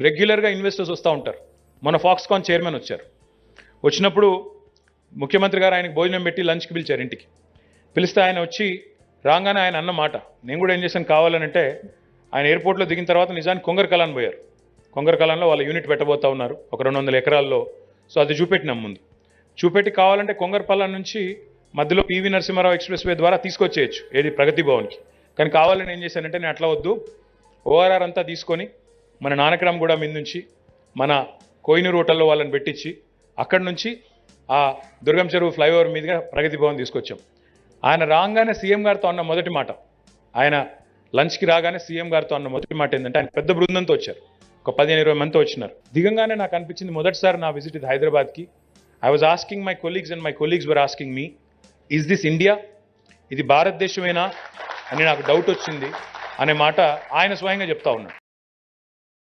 రెగ్యులర్గా ఇన్వెస్టర్స్ వస్తూ ఉంటారు. మన ఫాక్స్కాన్ చైర్మన్ వచ్చారు. వచ్చినప్పుడు ముఖ్యమంత్రి గారు ఆయనకు భోజనం పెట్టి లంచ్కి పిలిచారు ఇంటికి. పిలిస్తే ఆయన వచ్చి రాగానే ఆయన అన్న మాట, నేను కూడా ఏం చేశాను కావాలనంటే, ఆయన ఎయిర్పోర్ట్లో దిగిన తర్వాత నిజానికి కొంగరకలాన్ పోయారు. కొంగరకలాన్లో వాళ్ళ యూనిట్ పెట్టబోతా ఉన్నారు ఒక 200 ఎకరాల్లో. సో అది చూపెట్టినాం ముందు. చూపెట్టి కావాలంటే కొంగరపల్లాన్ నుంచి మధ్యలో పివి నరసింహారావు ఎక్స్ప్రెస్ వే ద్వారా తీసుకొచ్చేయచ్చు ఏది ప్రగతి భవన్కి. కానీ కావాలని ఏం చేశానంటే, నేను అట్లా వద్దు, ఓఆర్ఆర్ అంతా తీసుకొని మన నానక్రామ్ కూడా మీద నుంచి మన కోయినూరు హోటల్లో వాళ్ళని పెట్టించి అక్కడి నుంచి ఆ దుర్గం చెరువు ఫ్లైఓవర్ మీదుగా ప్రగతి భవన్ తీసుకొచ్చాం. ఆయన రాగానే సీఎం గారితో అన్న మొదటి మాట, ఆయన లంచ్కి రాగానే సీఎం గారితో అన్న మొదటి మాట ఏంటంటే, ఆయన పెద్ద బృందంతో వచ్చారు, ఒక 15-20 మందితో వచ్చినారు. దిగంగానే నాకు అనిపించింది, మొదటిసారి నా విజిట్ ఇది హైదరాబాద్కి, I was asking my colleagues and my colleagues were asking me, is this India, ఇది భారతదేశమేనా అని నాకు డౌట్ వచ్చింది అనే మాట ఆయన స్వయంగా చెప్తా ఉన్నాడు.